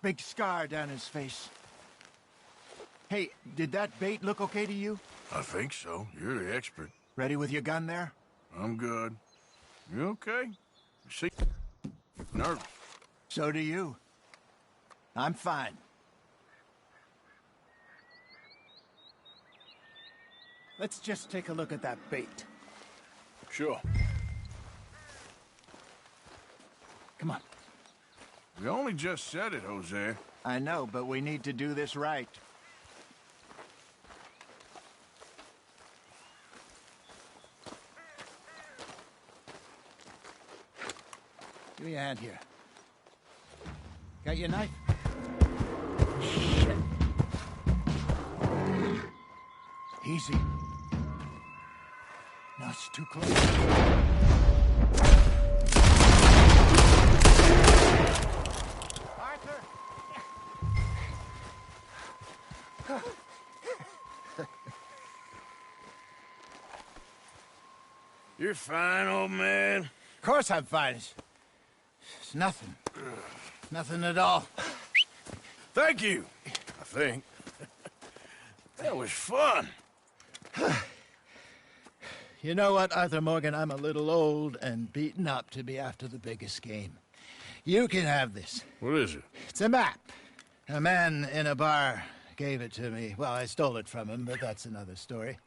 Big scar down his face. Hey, did that bait look okay to you? I think so. You're the expert. Ready with your gun there? I'm good. You okay? You see? Nervous. So do you. I'm fine. Let's just take a look at that bait. Sure. Come on. We only just said it, Hosea. I know, but we need to do this right. Give me a hand here. Got your knife? Shit. Easy. No, it's too close. Arthur! You're fine, old man. Of course I'm fine. It's nothing. Nothing at all. Thank you, I think. That was fun. You know what, Arthur Morgan? I'm a little old and beaten up to be after the biggest game. You can have this. What is it? It's a map. A man in a bar gave it to me. Well, I stole it from him, but that's another story.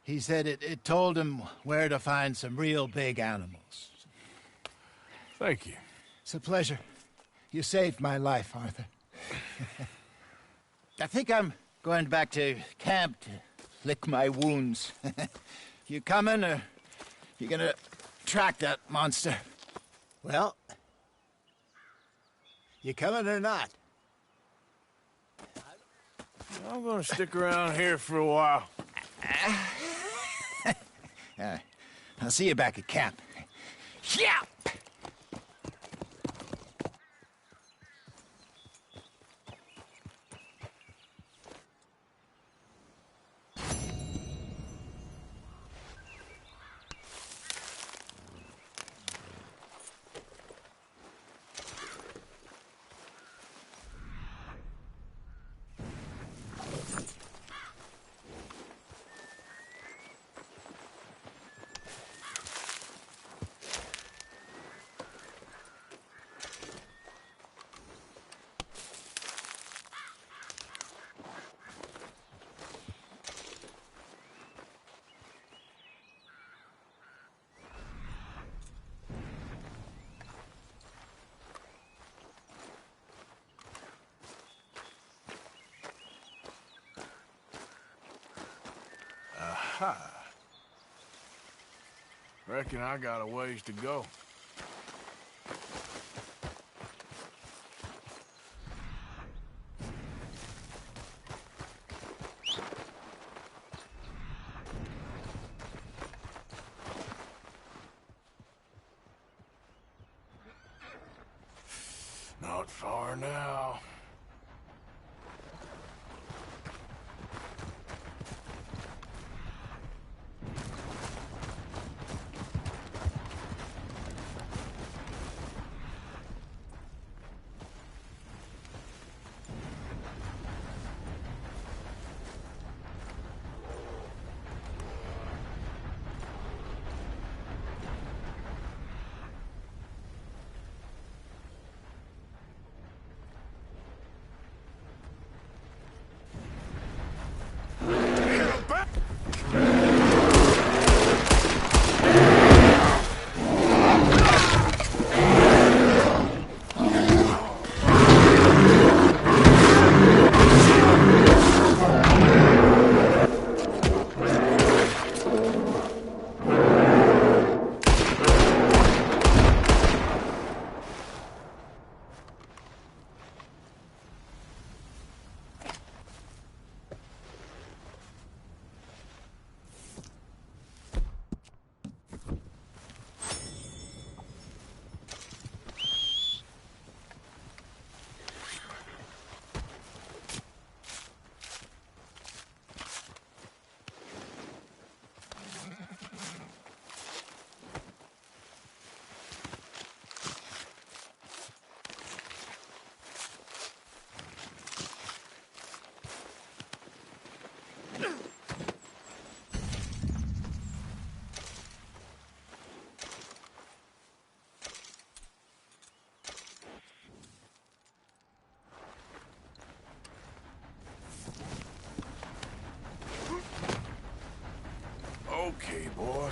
He said it told him where to find some real big animals. Thank you. It's a pleasure. You saved my life, Arthur. I think I'm going back to camp to lick my wounds. You coming, or you gonna track that monster? Well, you coming or not? I'm gonna stick around here for a while. I'll see you back at camp. Yeah! Aha. Reckon I got a ways to go. Not far now. Okay, boy.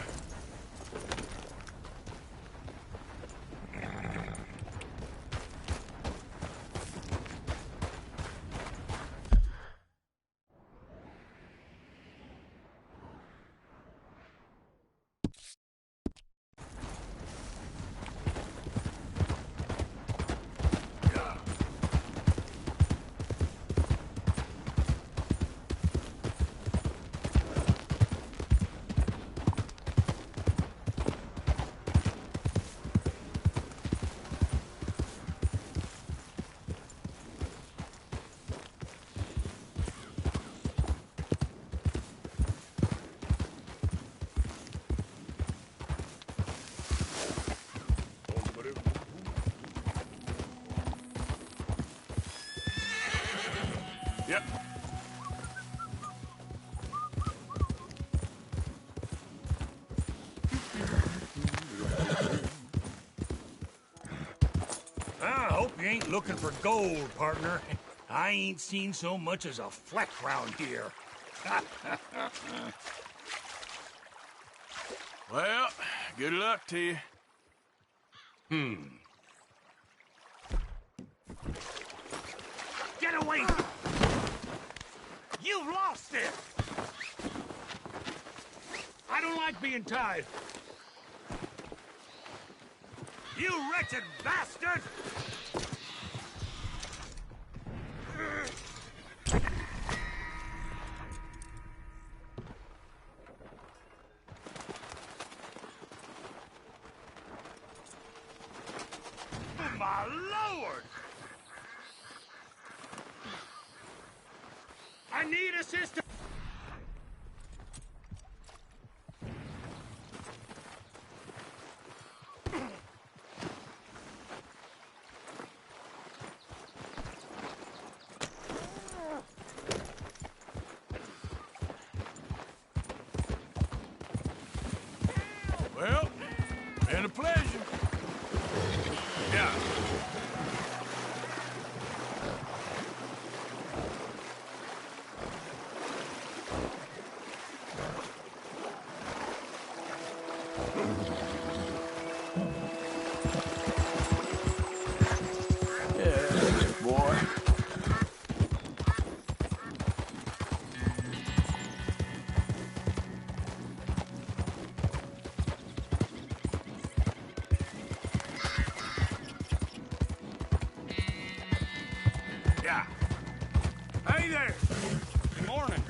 Yep. I hope you ain't looking for gold, partner. I ain't seen so much as a fleck round here. Well, good luck to you. Get away! You've lost it! like being tied. You wretched bastard! My lord! I need assistance! Well, been a pleasure. Yeah. Yeah, boy. Yeah. Hey there. Good morning.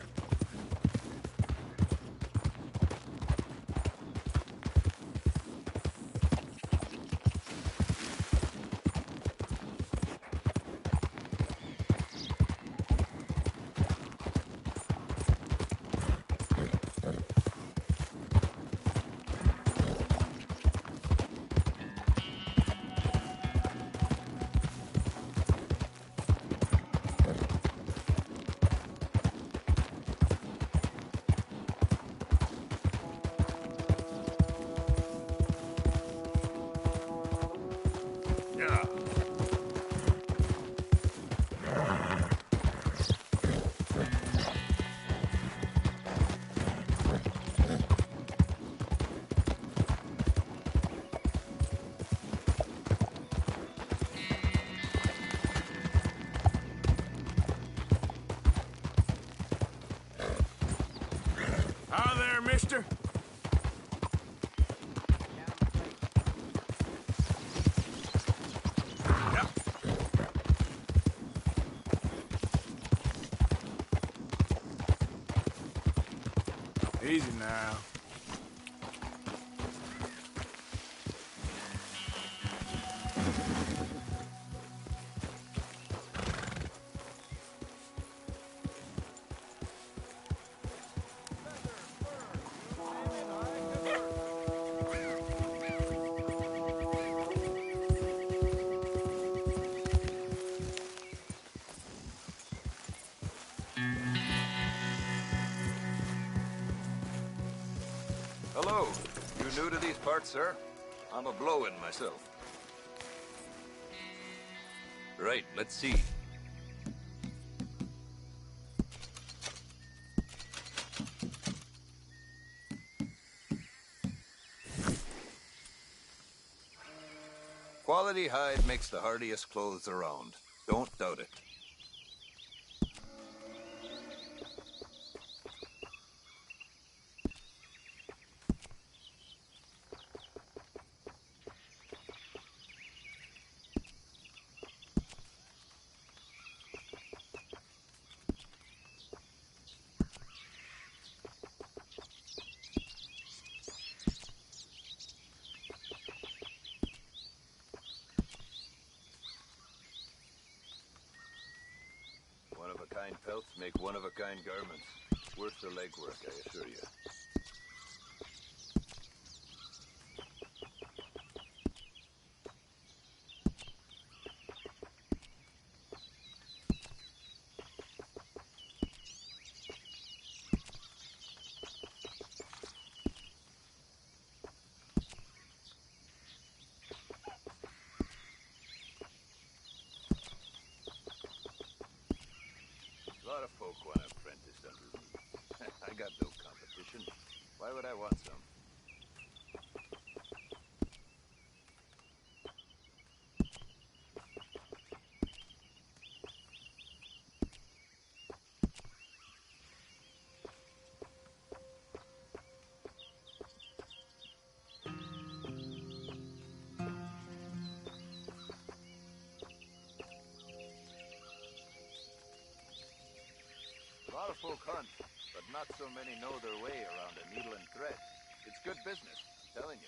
Yeah. Hi there, mister. Yep. Easy now. Hello. You new to these parts, sir? I'm a blow-in myself. Right, let's see. Quality hide makes the hardiest clothes around. Don't doubt it. One-of-a-kind pelts make one-of-a-kind garments. Worth the legwork, I assure you. A lot of folk want to apprentice under me. I got no competition. Why would I want some? folk hunt, but not so many know their way around a needle and thread. It's good business, I'm telling you.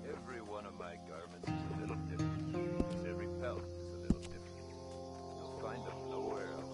Every one of my garments is a little different, because every pelt is a little different. You'll find them nowhere else.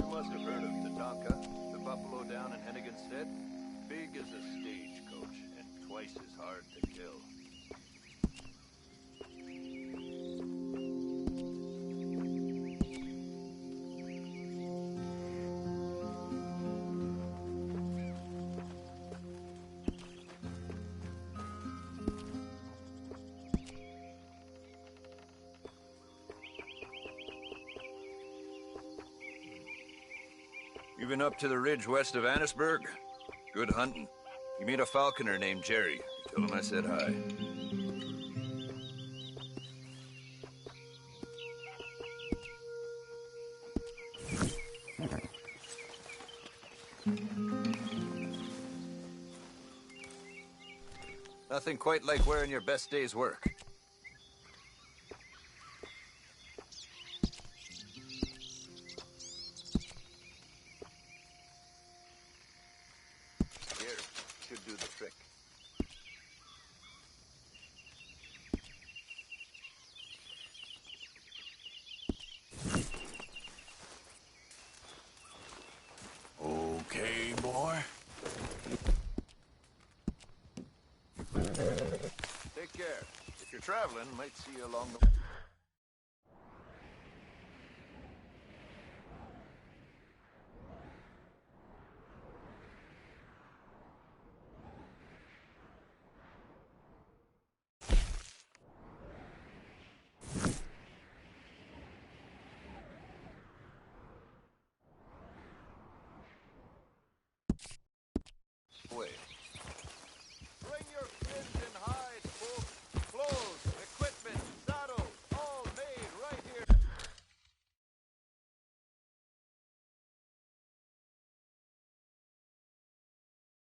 You must have heard of Tatanka, the buffalo down in Hennigan's Stead. Big as a stagecoach, and twice as hard to kill. You been up to the ridge west of Annisburg? Good hunting. You meet a falconer named Jerry. Tell him I said hi. Nothing quite like wearing your best day's work. Here, should do the trick. Okay, boy. Take care. If you're traveling, might see you along the...